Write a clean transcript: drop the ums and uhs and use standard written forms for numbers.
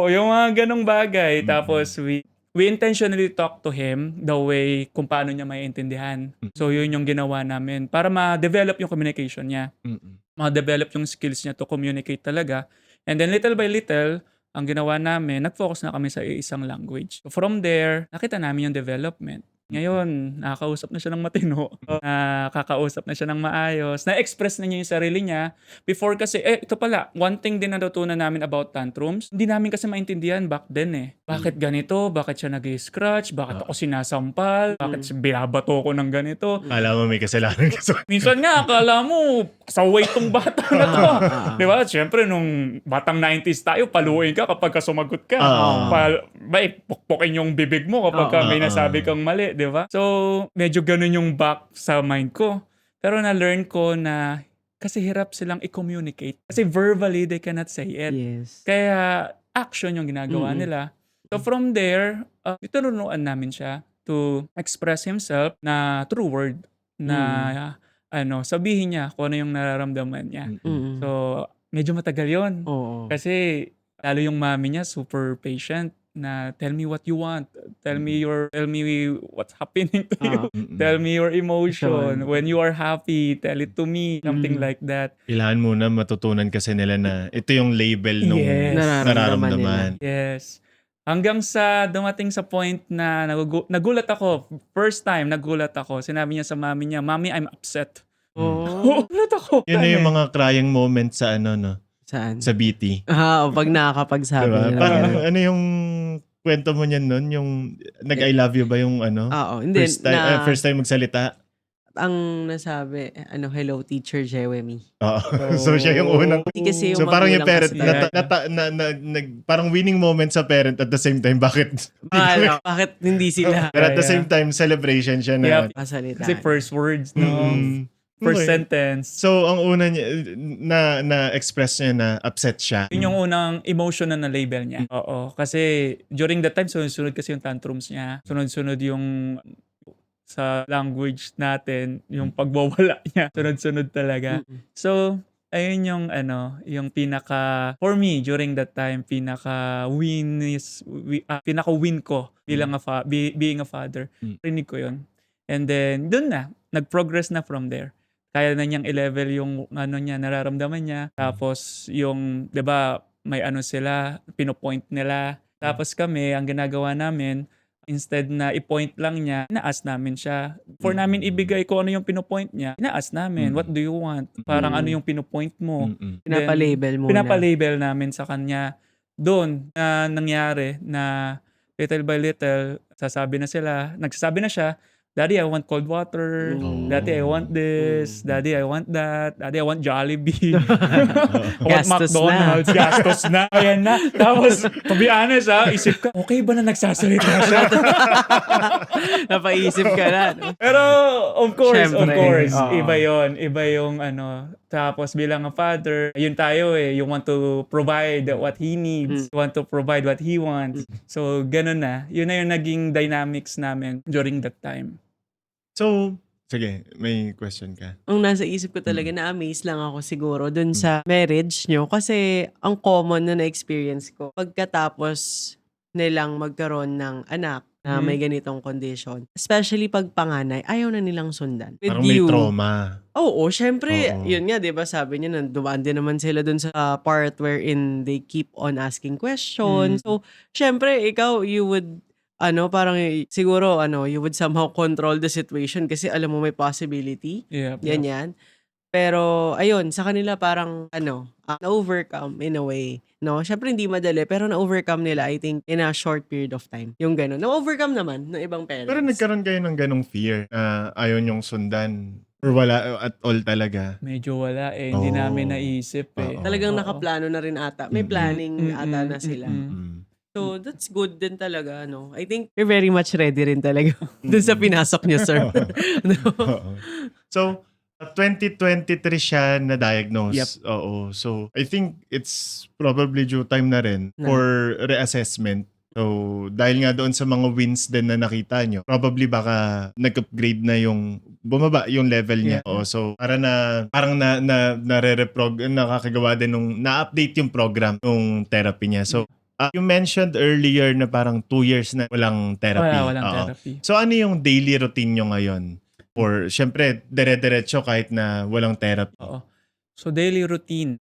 Oo, yung mga ganong bagay. Mm. Tapos we intentionally talk to him the way kung paano niya maiintindihan. So yun yung ginawa namin para ma-develop yung communication niya. Mm. Ma-develop yung skills niya to communicate talaga. And then little by little, ang ginawa namin, nag-focus na kami sa isang language. So from there, nakita namin yung development. Ngayon, nakakausap na siya ng matino, nakakausap na siya ng maayos, na-express na niya yung sarili niya. Before kasi, ito pala, one thing din na natutunan namin about tantrums, hindi namin kasi maintindihan back then eh. Bakit ganito? Bakit siya nag-scratch? Bakit ako sinasampal? Bakit binabato ko ng ganito? Kala mo may kasalanan ka sa Minsan nga, akala mo, kasaway tong bata na to. Di ba? Siyempre, nung batang 90s tayo, paluin ka kapag sumagot ka. Pukpukin yung bibig mo kapag may nasabi kang mali, di ba? So, medyo ganun yung back sa mind ko. Pero na-learn ko na kasi hirap silang i-communicate. Kasi verbally, they cannot say it. Yes. Kaya action yung ginagawa nila. So from there, iturunuan namin siya to express himself na through word na sabihin niya kung ano yung nararamdaman niya. So medyo matagal yon. Oo. Kasi lalo yung mami niya super patient na tell me what you want. Tell me what's happening to you. Tell me your emotion. When you are happy, tell it to me. Something like that. Kailangan muna matutunan kasi nila na ito yung label nung Yes. nararamdaman. Yes. Hanggang sa dumating sa point na nagulat ako. First time, nagulat ako. Sinabi niya sa mami niya, "Mami, I'm upset." Nagulat ako. Yun na yung mga crying moment sa Saan? sa BT. Pag nakakapagsabi Diba? nila. Parang ano yung kwento mo niyan nun? Yung nag-I love you ba yung Hindi. first time magsalita? Ang nasabi, hello teacher Jeremy. So siya yung unang. Kasi yung So parang yung magulang parent, kasi parang winning moment sa parent at the same time, bakit? bakit hindi sila Pero at the same time, celebration siya na. kasalita? Kasi first words, no? First sentence. So, ang una niya, na-express niya na upset siya. Yun yung unang emotion na na-label niya. Oo. Kasi during that time, sunod-sunod kasi yung tantrums niya. Sunod-sunod yung sa language natin, yung pagbawala niya. Sunod-sunod talaga. So, ayun yung yung for me during that time, pinaka-win ko bilang being a father. Rinig ko yun. And then, dun na. Nag-progress na from there. Kaya na niyang i-level yung niya, nararamdaman niya. Tapos yung, 'di ba, may sila, pinopoint nila. Tapos kami, ang ginagawa namin, instead na i-point lang niya, ina-ask namin siya. For namin ibigay ko ano yung pinopoint niya, ina-ask namin, what do you want? Parang ano yung pinopoint mo? Pinapalabel muna. Pinapalabel namin sa kanya. Doon na nangyari na little by little, nagsasabi na siya, "Daddy, I want cold water. Daddy, I want this. Daddy, I want that. Daddy, I want Jollibee." I want Gastos McDonald's. Gastos na. Ayan na. Tapos, to be honest isip ka, okay ba na nagsasalita siya? Napaisip ka na. Pero, of course, Siyempre, iba yon. Iba yung Tapos bilang a father, yun tayo you want to provide what he needs. You want to provide what he wants. So, ganun na. Yun na yung naging dynamics namin during that time. So, sige, may question ka. Ang nasa isip ko talaga, na-amaze lang ako siguro dun sa marriage nyo. Kasi ang common na na-experience ko, pagkatapos nilang magkaroon ng anak na may ganitong condition, especially pag panganay, ayaw na nilang sundan. Parang may trauma. Oo, syempre, yun nga, 'di ba? Sabi niya, nandumaan din naman sila dun sa part wherein they keep on asking questions. So, syempre, ikaw, you would parang siguro you would somehow control the situation kasi alam mo may possibility. Ganyan. Pero ayun, sa kanila parang na-overcome in a way. No, syempre hindi madali pero na-overcome nila I think in a short period of time. Yung gano'n. Na-overcome naman ng ibang parents. Pero nagkaroon kayo ng ganong fear na ayaw niyong sundan? Or wala at all talaga? Medyo wala hindi namin naisip Talagang nakaplano na rin ata. May planning ata na sila. So, that's good din talaga, I think you're very much ready rin talaga dun sa pinasok niyo, sir. So, 2023 siya na-diagnose. Oo. So, I think it's probably due time na rin for reassessment. So, dahil nga doon sa mga wins din na nakita nyo, probably baka nag-upgrade na bumaba yung level niya. So, parang nakakagawa din na-update yung program ng therapy niya. So, You mentioned earlier na parang 2 years na walang therapy. Walang Oo. therapy. So ano yung daily routine nyo ngayon? Or syempre, dire-diretso kahit na walang therapy. Oo. So daily routine,